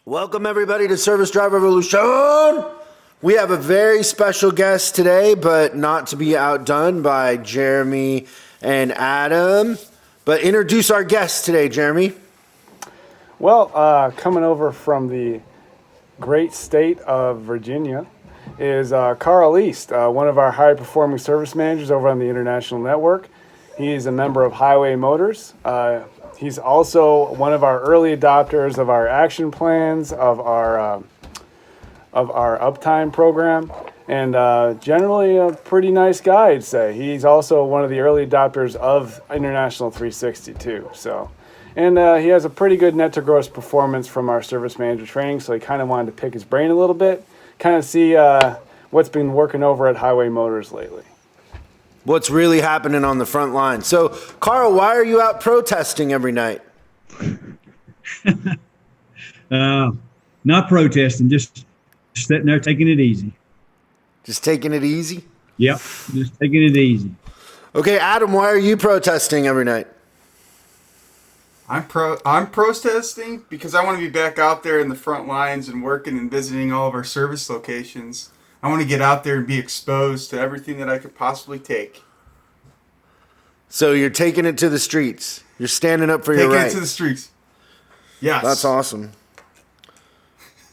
Welcome everybody to Service Drive Revolution. We have a very special guest today, but not to be outdone by Jeremy and Adam. But introduce our guest today, Jeremy. Well, coming over from the great state of Virginia is Carl East, one of our high-performing service managers over on the International Network. He's a member of Highway Motors. He's also one of our early adopters of our action plans, of our uptime program, and generally a pretty nice guy, I'd say. He's also one of the early adopters of International 360 too. So, and he has a pretty good net to gross performance from our service manager training. So he kind of wanted to pick his brain a little bit, kind of see what's been working over at Highway Motors lately. What's really happening on the front line? So, Carl, why are you out protesting every night? Not protesting, just sitting there taking it easy. Just taking it easy? Yep, just taking it easy. Okay, Adam, why are you protesting every night? I'm protesting because I want to be back out there in the front lines and working and visiting all of our service locations. I want to get out there and be exposed to everything that I could possibly take. So you're taking it to the streets. You're standing up for your rights. Taking it to the streets. Yes. That's awesome.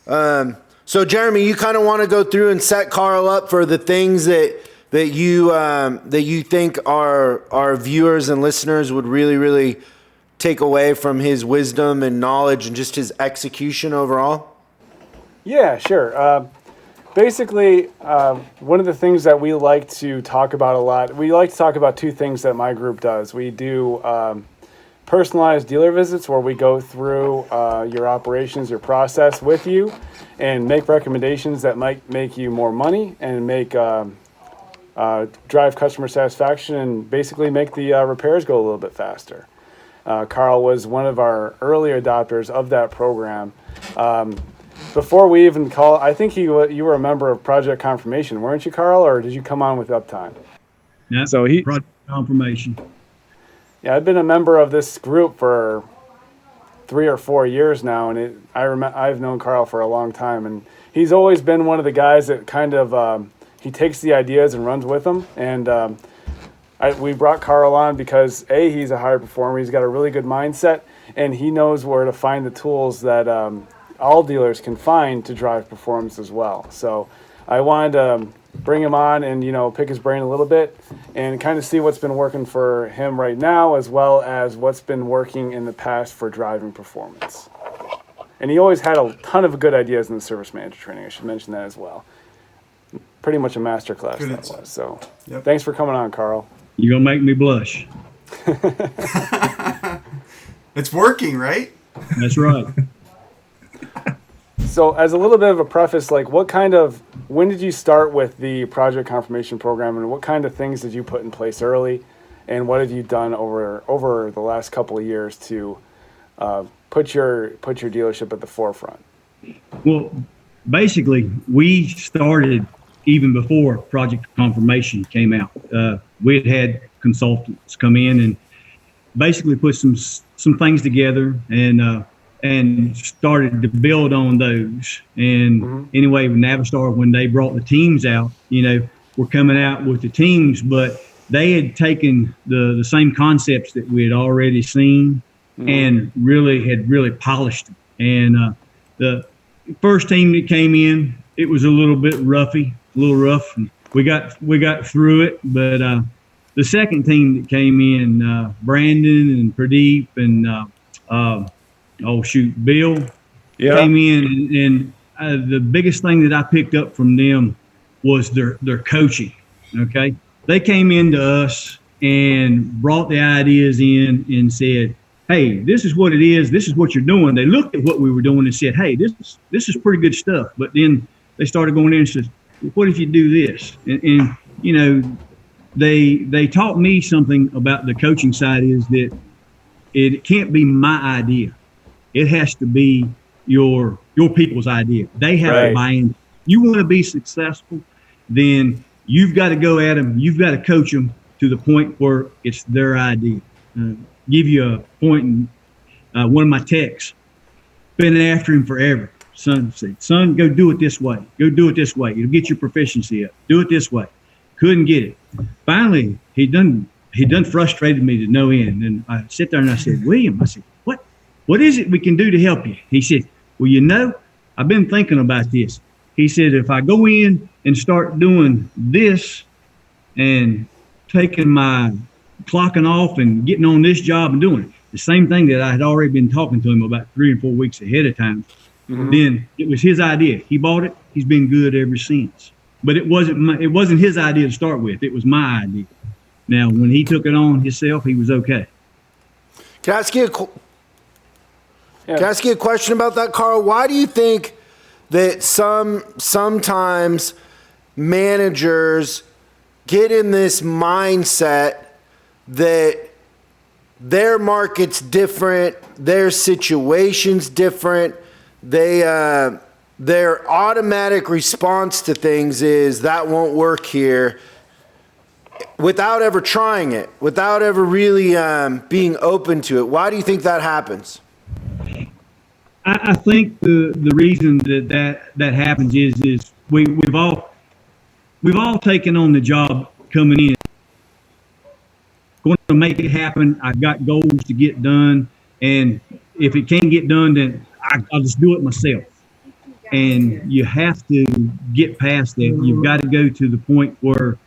So Jeremy, you kind of want to go through and set Carl up for the things that you think our viewers and listeners would really take away from his wisdom and knowledge and just his execution overall? Yeah, sure. Basically, one of the things that we like to talk about a lot, we like to talk about two things that my group does. We do personalized dealer visits where we go through your operations, your process with you, and make recommendations that might make you more money and make drive customer satisfaction and basically make the repairs go a little bit faster. Carl was one of our early adopters of that program. Before we even call, I think you were a member of Project Confirmation, weren't you, Carl, or did you come on with Uptime? Yeah, so Project Confirmation. Yeah, I've been a member of this group for 3 or 4 years now, and I've known Carl for a long time, and he's always been one of the guys that kind of he takes the ideas and runs with them. And we brought Carl on because he's a high performer, he's got a really good mindset, and he knows where to find the tools that all dealers can find to drive performance as well. So I wanted to bring him on and, pick his brain a little bit and kind of see what's been working for him right now, as well as what's been working in the past for driving performance. And he always had a ton of good ideas in the service manager training. I should mention that as well. Pretty much a master class that was. So Thanks for coming on, Carl. You're going to make me blush. It's working, right? That's right. So as a little bit of a preface, when did you start with the Project Confirmation program, and what kind of things did you put in place early, and what have you done over the last couple of years to put your dealership at the forefront? Well, basically, we started even before Project Confirmation came out. We had consultants come in and basically put some things together and started to build on those. And anyway, with Navistar, when they brought the teams out, we're coming out with the teams, but they had taken the same concepts that we had already seen and really polished them. And the first team that came in, it was a little rough. And we got through it, but the second team that came in, Brandon and Pradeep and Bill came in, and the biggest thing that I picked up from them was their coaching. Okay, they came into us and brought the ideas in and said, "Hey, this is what it is. This is what you're doing." They looked at what we were doing and said, "Hey, this is pretty good stuff." But then they started going in and said, "What if you do this?" And they taught me something about the coaching side, is that it can't be my idea. It has to be your people's idea. They have to buy in. You want to be successful, then you've got to go at them. You've got to coach them to the point where it's their idea. Give you a point. One of my techs been after him forever. son said, son, go do it this way. Go do it this way. It'll get your proficiency up. Do it this way. Couldn't get it. Finally, he done frustrated me to no end. And I sit there and I said, William, I said, what is it we can do to help you? He said, well, I've been thinking about this. He said, if I go in and start doing this and taking my clocking off and getting on this job and doing it, the same thing that I had already been talking to him about 3 or 4 weeks ahead of time, then it was his idea. He bought it. He's been good ever since. But it wasn't his idea to start with. It was my idea. Now, when he took it on himself, he was okay. Can I ask you a question about that, Carl? Why do you think that sometimes managers get in this mindset that their market's different, their situation's different, their automatic response to things is that won't work here, without ever trying it, without ever really being open to it? Why do you think that happens? I think the reason that happens is we've all taken on the job coming in. Going to make it happen. I've got goals to get done, and if it can't get done, then I'll just do it myself. And you have to get past that. You've got to go to the point where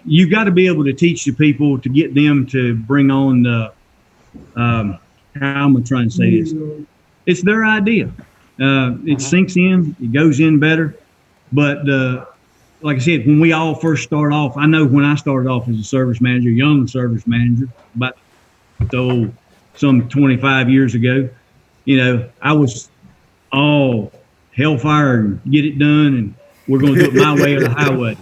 you've got to be able to teach the people to get them to bring on the how am I trying to say this? It's their idea. It sinks in, it goes in better. But like I said, when we all first start off, I know when I started off as a service manager, young service manager, about some 25 years ago, I was all hellfire and get it done, and we're going to do it my way or the highway,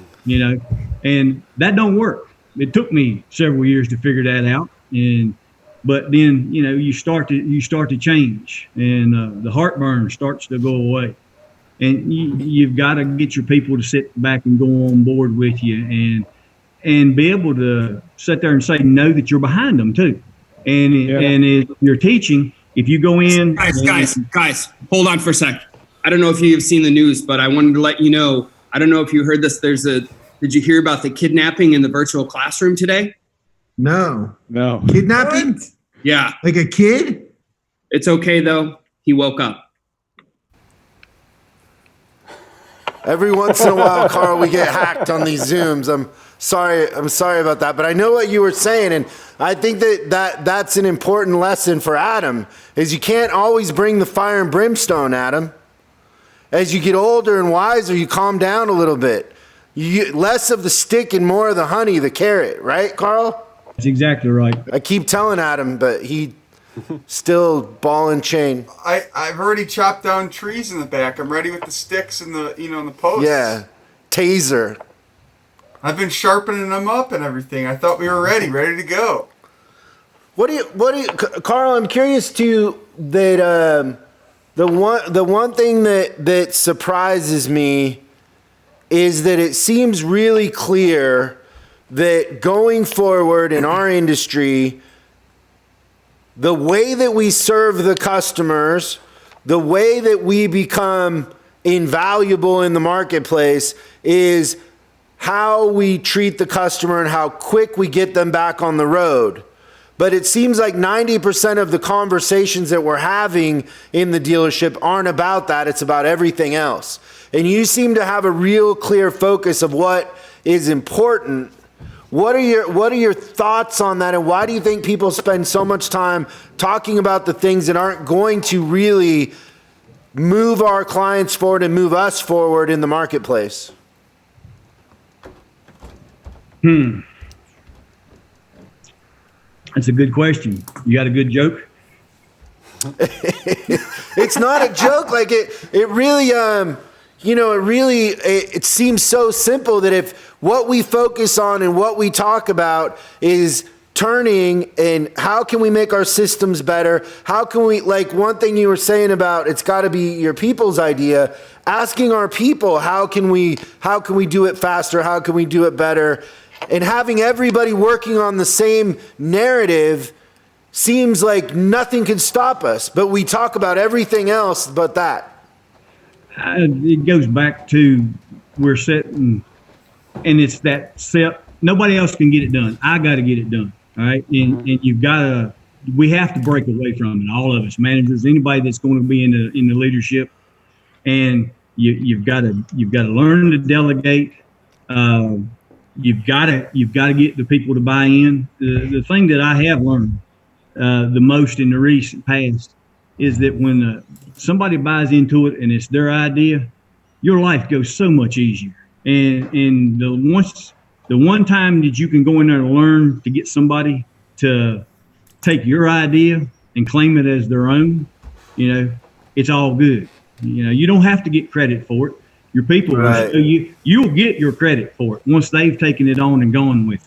and that don't work. It took me several years to figure that out, but then you start to change, and the heartburn starts to go away, and you've got to get your people to sit back and go on board with you, and be able to sit there and say know that you're behind them too, and if you're teaching, if you go in, guys, hold on for a sec. I don't know if you have seen the news, but I wanted to let you know. I don't know if you heard this. Did you hear about the kidnapping in the virtual classroom today? No. Kidnapping? What? Yeah. Like a kid? It's okay though. He woke up. Every once in a while, Carl, we get hacked on these Zooms. I'm sorry about that, but I know what you were saying, and I think that's an important lesson for Adam, is you can't always bring the fire and brimstone, Adam. As you get older and wiser, you calm down a little bit. You get less of the stick and more of the honey, the carrot, right, Carl? That's exactly right. I keep telling Adam, but he still ball and chain. I've already chopped down trees in the back. I'm ready with the sticks and the and the posts. Yeah, taser. I've been sharpening them up and everything. I thought we were ready to go. What do you, Carl? I'm curious too that the one thing that surprises me is that it seems really clear that going forward in our industry, the way that we serve the customers, the way that we become invaluable in the marketplace is how we treat the customer and how quick we get them back on the road. But it seems like 90% of the conversations that we're having in the dealership aren't about that. It's about everything else. And you seem to have a real clear focus of what is important. What are your thoughts on that, and why do you think people spend so much time talking about the things that aren't going to really move our clients forward and move us forward in the marketplace? That's a good question. You got a good joke? It's not a joke. Like it really, it seems so simple that if what we focus on and what we talk about is turning and how can we make our systems better? How can we, like one thing you were saying about it's got to be your people's idea, asking our people, how can we do it faster? How can we do it better? And having everybody working on the same narrative seems like nothing can stop us, but we talk about everything else but that. It goes back to we're setting, and it's that set. Nobody else can get it done. I got to get it done. All right, and you've got to. We have to break away from it. All of us, managers, anybody that's going to be in the leadership, and you've got to learn to delegate. You've got to get the people to buy in. The thing that I have learned the most in the recent past is that when somebody buys into it and it's their idea, your life goes so much easier. And the one time that you can go in there and learn to get somebody to take your idea and claim it as their own, it's all good. You don't have to get credit for it. Your people will show you. You'll get your credit for it once they've taken it on and gone with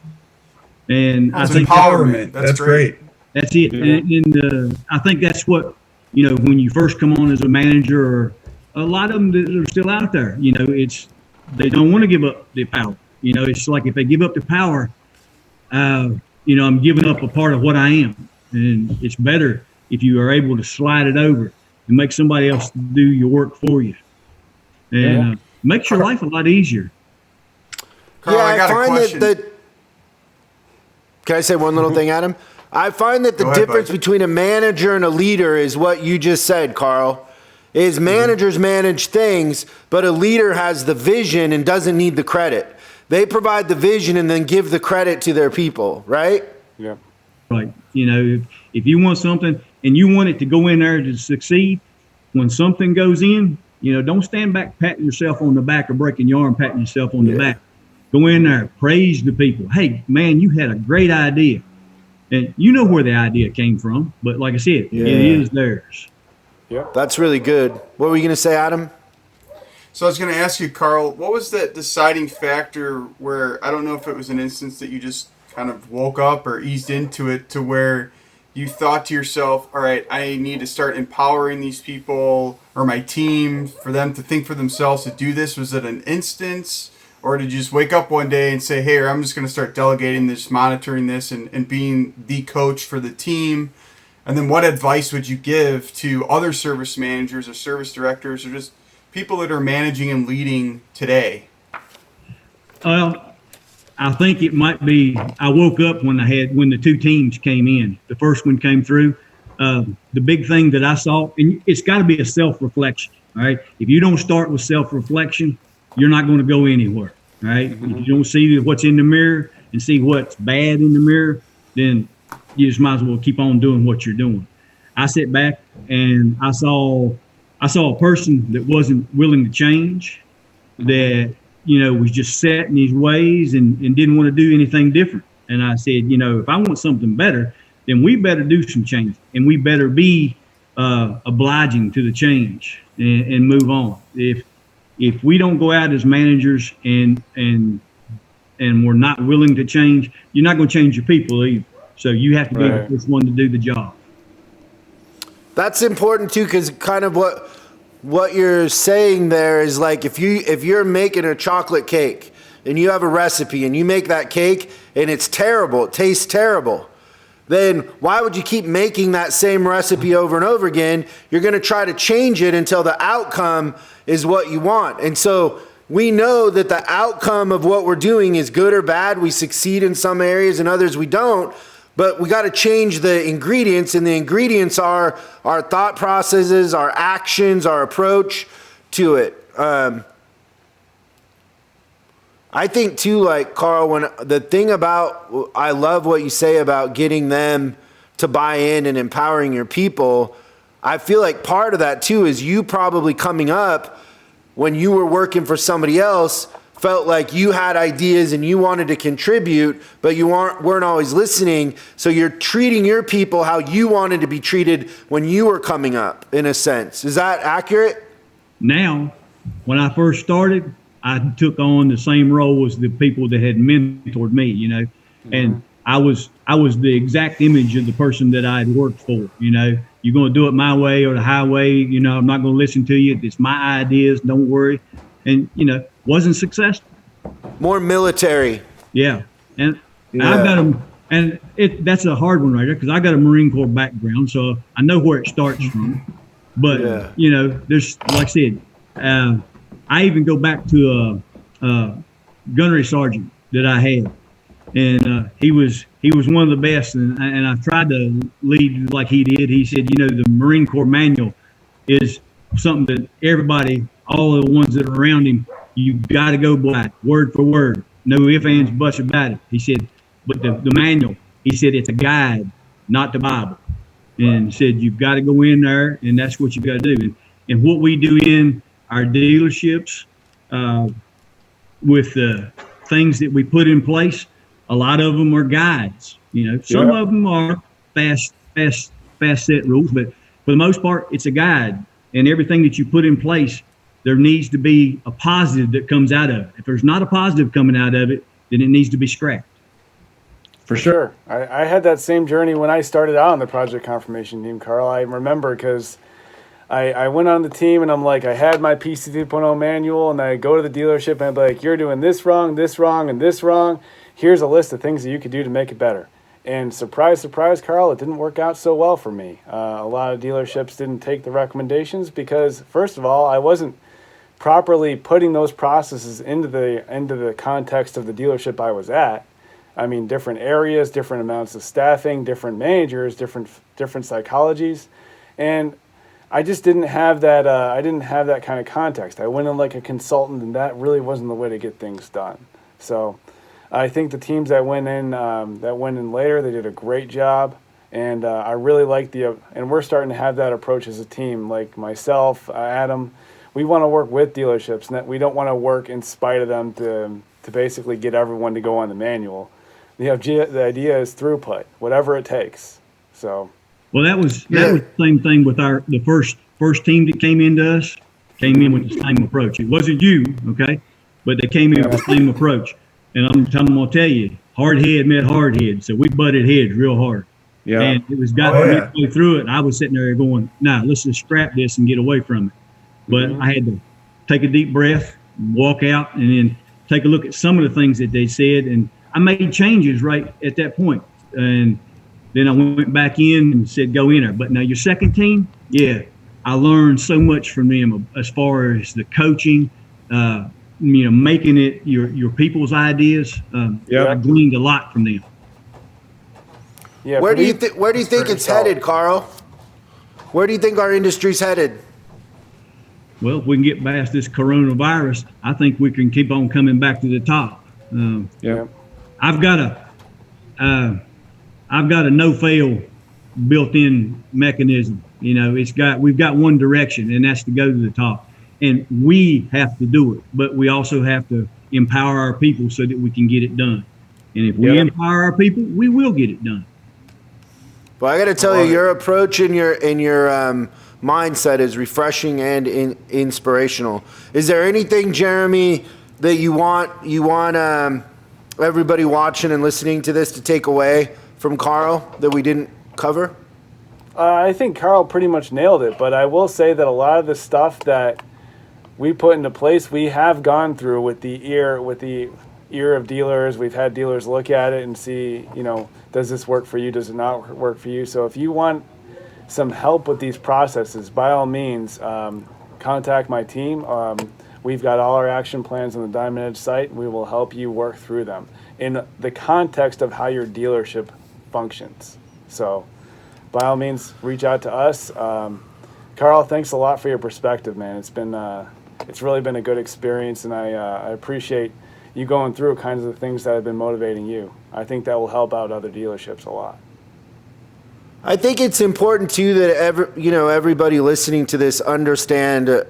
it. And I think empowerment. That's great. That's it. Yeah. And I think that's what, when you first come on as a manager, or a lot of them that are still out there, they don't want to give up their power. It's like if they give up the power, I'm giving up a part of what I am. And it's better if you are able to slide it over and make somebody else do your work for you. And makes your life a lot easier. Carl, I got a question. Can I say one little thing, Adam? I find that the difference between a manager and a leader is what you just said, Carl. Is managers manage things, but a leader has the vision and doesn't need the credit. They provide the vision and then give the credit to their people, right? Yeah. Right. If you want something and you want it to go in there to succeed, when something goes in, don't stand back patting yourself on the back or breaking your arm patting yourself on the back. Go in there, praise the people. Hey, man, you had a great idea. And you know where the idea came from. But like I said, it is theirs. Yeah. That's really good. What were you going to say, Adam? So I was going to ask you, Carl, what was that deciding factor where, I don't know if it was an instance that you just kind of woke up or eased into it to where you thought to yourself, all right, I need to start empowering these people or my team for them to think for themselves to do this? Was it an instance, or did you just wake up one day and say, hey, I'm just going to start delegating this, monitoring this, and being the coach for the team? And then what advice would you give to other service managers or service directors or just people that are managing and leading today? Well, I think it might be, I woke up when the two teams came in. The first one came through. The big thing that I saw, and it's got to be a self-reflection, all right? If you don't start with self-reflection, you're not going to go anywhere, all right? If you don't see what's in the mirror and see what's bad in the mirror, then you just might as well keep on doing what you're doing. I sat back and I saw a person that wasn't willing to change, that was just set in his ways and didn't want to do anything different. And I said, if I want something better, then we better do some change, and we better be obliging to the change and move on. If we don't go out as managers and we're not willing to change, you're not going to change your people either. So you have to be the first one to do the job. That's important too, because kind of what you're saying there is like if you're making a chocolate cake and you have a recipe and you make that cake and it's terrible, it tastes terrible, then why would you keep making that same recipe over and over again? You're going to try to change it until the outcome is what you want. And so we know that the outcome of what we're doing is good or bad. We succeed in some areas and others we don't. But we got to change the ingredients, and the ingredients are our thought processes, our actions, our approach to it. I think too, like Carl, when the thing about, I love what you say about getting them to buy in and empowering your people. I feel like part of that too is you probably coming up when you were working for somebody else, felt like you had ideas and you wanted to contribute, but you weren't always listening. So you're treating your people how you wanted to be treated when you were coming up, in a sense. Is that accurate? Now, when I first started, I took on the same role as the people that had mentored me, and I was the exact image of the person that I had worked for. You're going to do it my way or the highway. I'm not going to listen to you. It's my ideas. Don't worry. And, wasn't successful. More military. Yeah. And I've got them, and that's a hard one right there because I got a Marine Corps background, so I know where it starts from. But, there's, like I said, I even go back to a gunnery sergeant that I had, and he was one of the best, and I tried to lead like he did. He said, the Marine Corps manual is something that everybody, all the ones that are around him, you got to go by word for word, no ifs, ands, buts about it. He said, but the manual, he said, it's a guide, not the Bible, and said you've got to go in there, and that's what you got to do. And what we do in our dealerships, with the things that we put in place, a lot of them are guides. Some of them are fast set rules, but for the most part, it's a guide. And everything that you put in place, there needs to be a positive that comes out of it. If there's not a positive coming out of it, then it needs to be scrapped. For sure. I had that same journey when I started out on the project confirmation team, Carl. I remember because I went on the team and I'm like, I had my PC 3.0 manual, and I go to the dealership and I'd be like, you're doing this wrong, and this wrong. Here's a list of things that you could do to make it better. And surprise, surprise, Carl, it didn't work out so well for me. A lot of dealerships didn't take the recommendations because, first of all, I wasn't properly putting those processes into the context of the dealership I was at. I mean, different areas, different amounts of staffing, different managers, different psychologies, and I just didn't have that. I didn't have that kind of context. I went in like a consultant, and that really wasn't the way to get things done. So, I think the teams that went in later, they did a great job, and I really like and we're starting to have that approach as a team. Like myself, Adam, we want to work with dealerships, and we don't want to work in spite of them to basically get everyone to go on the manual. The idea is throughput, whatever it takes. So. Well, that was the same thing with the first team that came into us, came in with the same approach. It wasn't you, okay, but they came in with the same approach. And I'm going to tell you, hard head met hard head, so we butted heads real hard. Yeah. And it was midway through it, and I was sitting there going, "Nah, let's just scrap this and get away from it." But I had to take a deep breath, walk out, and then take a look at some of the things that they said, and I made changes right at that point. And then I went back in and said, go in there. But now your second team, I learned so much from them as far as the coaching, making it your people's ideas. I gleaned a lot from them. Yeah. Where do you think it's headed, Carl? Where do you think our industry's headed? Well, if we can get past this coronavirus, I think we can keep on coming back to the top. I've got a no-fail built-in mechanism. We've got one direction, and that's to go to the top. And we have to do it, but we also have to empower our people so that we can get it done. And if we empower our people, we will get it done. Well, I got to tell you, your approach and your mindset is refreshing and inspirational. Is there anything, Jeremy, that you want everybody watching and listening to this to take away from Carl that we didn't cover? I think Carl pretty much nailed it, but I will say that a lot of the stuff that we put into place, we have gone through with the ear of dealers. We've had dealers look at it and see, does this work for you? Does it not work for you? So if you want some help with these processes, by all means, contact my team. We've got all our action plans on the Diamond Edge site. We will help you work through them in the context of how your dealership functions. So by all means, reach out to us. Carl, thanks a lot for your perspective, man. It's really been a good experience, and I appreciate you going through kinds of the things that have been motivating you. I think that will help out other dealerships a lot. I think it's important too that everybody listening to this understand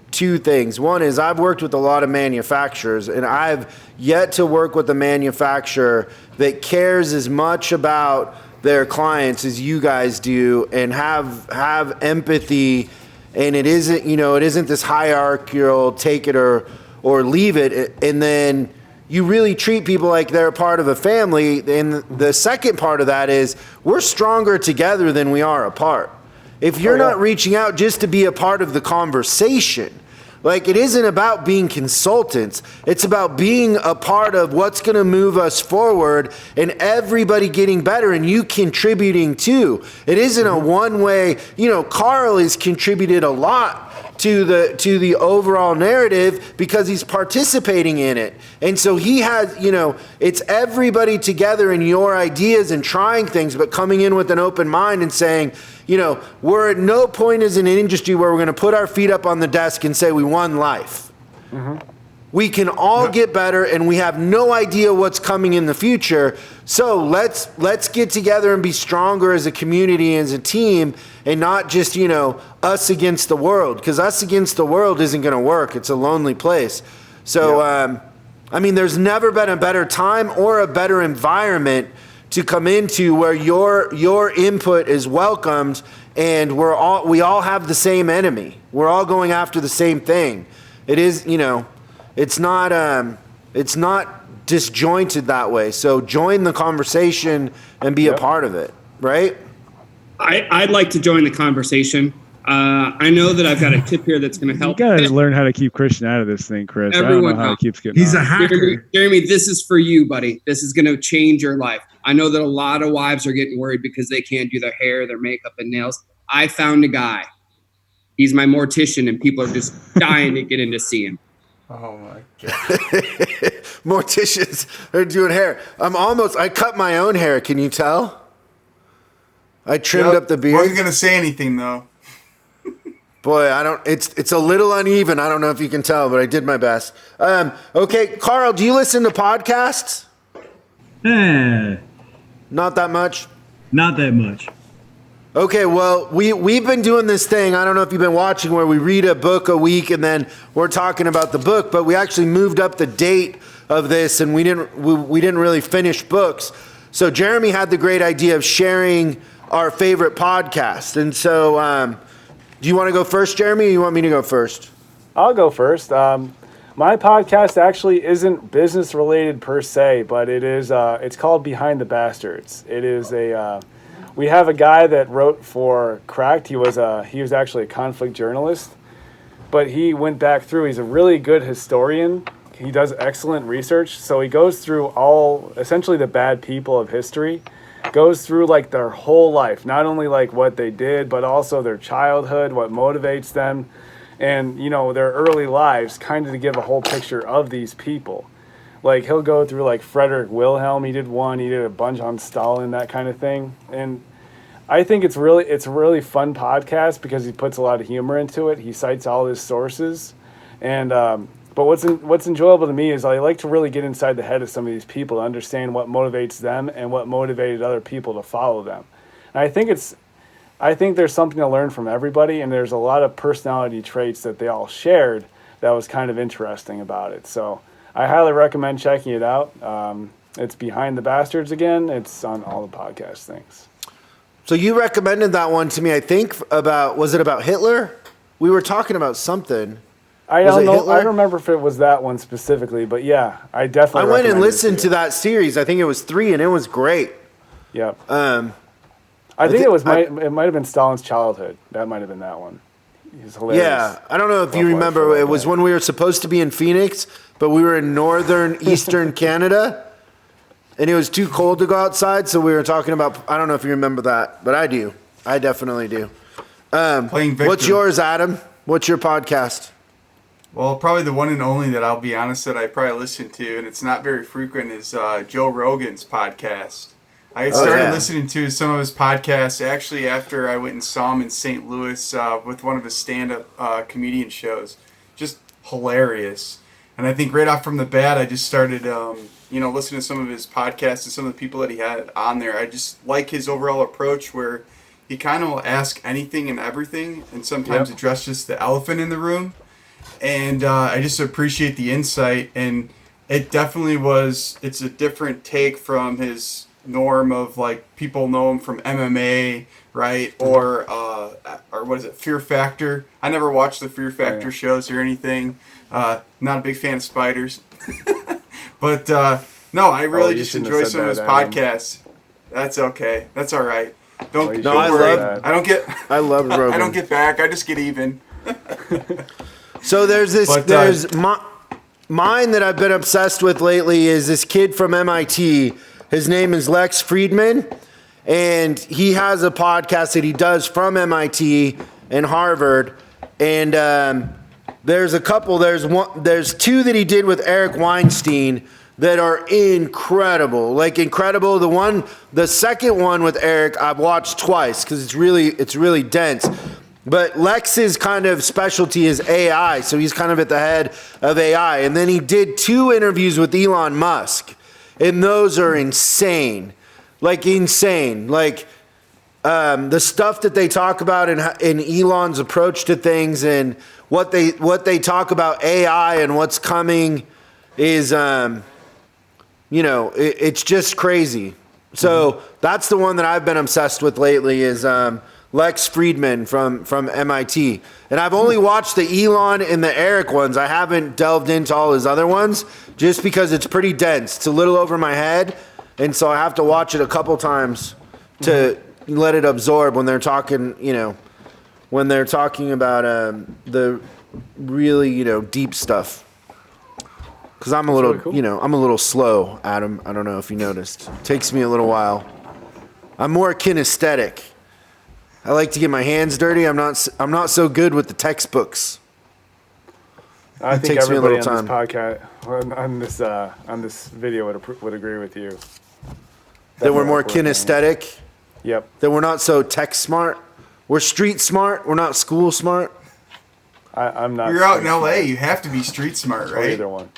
two things. One is I've worked with a lot of manufacturers, and I've yet to work with a manufacturer that cares as much about their clients as you guys do and have empathy. And it isn't this hierarchical take it or leave it. And then you really treat people like they're a part of a family. And the second part of that is we're stronger together than we are apart. If you're not reaching out just to be a part of the conversation, Like, it isn't about being consultants. It's about being a part of what's going to move us forward and everybody getting better and you contributing too. It isn't a one way, Carl has contributed a lot to the overall narrative because he's participating in it. And so he has, it's everybody together in your ideas and trying things, but coming in with an open mind and saying, we're at no point as an industry where we're going to put our feet up on the desk and say we won life. We can all get better, and we have no idea what's coming in the future. So let's get together and be stronger as a community, as a team, and not just, us against the world, because us against the world isn't going to work. It's a lonely place. So, there's never been a better time or a better environment to come into where your input is welcomed, and we all have the same enemy. We're all going after the same thing. It is, it's not disjointed that way. So join the conversation and be a part of it, right? I'd like to join the conversation. I know that I've got a tip here that's going to help. You got to learn how to keep Christian out of this thing, Chris. Everyone I don't know how he keeps getting He's on. a hacker. Jeremy, this is for you, buddy. This is going to change your life. I know that a lot of wives are getting worried because they can't do their hair, their makeup, and nails. I found a guy. He's my mortician, and people are just dying to get in to see him. Oh my God. Morticians are doing hair. I cut my own hair. Can you tell? I trimmed up the beard. Wasn't going to say anything though. Boy, it's a little uneven. I don't know if you can tell, but I did my best. Okay, Carl, do you listen to podcasts? Not that much? Not that much. Okay, well, we've been doing this thing, I don't know if you've been watching, where we read a book a week and then we're talking about the book, but we actually moved up the date of this and we didn't really finish books. So Jeremy had the great idea of sharing our favorite podcast. And so do you want to go first, Jeremy, or you want me to go first? I'll go first. My podcast actually isn't business related per se, but it is. It's called Behind the Bastards. It is we have a guy that wrote for Cracked. He was actually a conflict journalist, but he went back through. He's a really good historian. He does excellent research. So he goes through essentially the bad people of history, goes through like their whole life, not only like what they did, but also their childhood, what motivates them, and their early lives, kind of to give a whole picture of these people. Like he'll go through like Frederick Wilhelm. He did a bunch on Stalin, that kind of thing. And I think it's a really fun podcast because he puts a lot of humor into it. He cites all his sources, and but what's enjoyable to me is I like to really get inside the head of some of these people to understand what motivates them and what motivated other people to follow them. And I think there's something to learn from everybody, and there's a lot of personality traits that they all shared that was kind of interesting about it. So I highly recommend checking it out. It's Behind the Bastards again. It's on all the podcast things. So you recommended that one to me, I think, was it about Hitler? We were talking about something. I don't know. I don't remember if it was that one specifically, but yeah, I definitely I went and listened it to that series. I think it was 3, and it was great. Yep. I think it might have been Stalin's childhood. That might have been that one. He's hilarious. Yeah, I don't know if you remember. It was when we were supposed to be in Phoenix, but we were in northern eastern Canada, and it was too cold to go outside. So we were talking about. I don't know if you remember that, but I do. I definitely do. Playing victim. What's yours, Adam? What's your podcast? Well, probably the one and only that I'll be honest that I probably listen to, and it's not very frequent, is Joe Rogan's podcast. I started listening to some of his podcasts actually after I went and saw him in St. Louis with one of his stand-up comedian shows. Just hilarious. And I think right off from the bat, I just started, listening to some of his podcasts and some of the people that he had on there. I just like his overall approach where he kind of will ask anything and everything and sometimes address just the elephant in the room. And I just appreciate the insight. And it definitely it's a different take from his norm of like people know him from MMA, right? Or what is it, Fear Factor? I never watched the Fear Factor shows or anything. Not a big fan of spiders. But no, I really just enjoy some of his podcasts. That's okay. That's all right. Don't worry. I love Rogan. I don't get back. I just get even. So there's this. But, Mine that I've been obsessed with lately is this kid from MIT. His name is Lex Friedman, and he has a podcast that he does from MIT and Harvard. And there's a couple. There's two that he did with Eric Weinstein that are incredible. Like incredible. The second one with Eric, I've watched twice because it's really dense. But Lex's kind of specialty is AI, so he's kind of at the head of AI. And then he did 2 interviews with Elon Musk, and those are insane. Like insane. Like the stuff that they talk about in Elon's approach to things and what they talk about AI and what's coming is, it's just crazy. So that's the one that I've been obsessed with lately is Lex Friedman from MIT. And I've only watched the Elon and the Eric ones. I haven't delved into all his other ones just because it's pretty dense. It's a little over my head. And so I have to watch it a couple times to let it absorb when they're talking, when they're talking about the really, deep stuff. Because I'm a little, really cool. I'm a little slow, Adam. I don't know if you noticed. It takes me a little while. I'm more kinesthetic. I like to get my hands dirty. I'm not so good with the textbooks. I think takes me a everybody little on time. this podcast, on this video would agree with you. That we're more Definitely kinesthetic. Yep. That we're not so tech smart. We're street smart. We're not school smart. I'm not. You're out in street LA. smart You have to be street smart, or right? either one.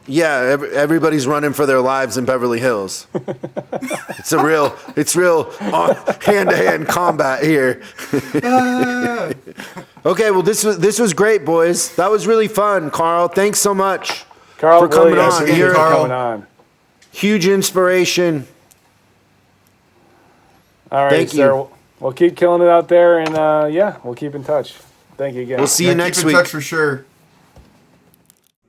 Yeah, everybody's running for their lives in Beverly Hills. It's real hand-to-hand combat here. Okay, well this was great, boys. That was really fun, Carl. Thanks so much Carl, for coming really, on. thank you You're for coming on. huge inspiration. All right, Thank sir. you. We'll keep killing it out there, and we'll keep in touch. Thank you again. We'll see you next keep in week. touch for sure.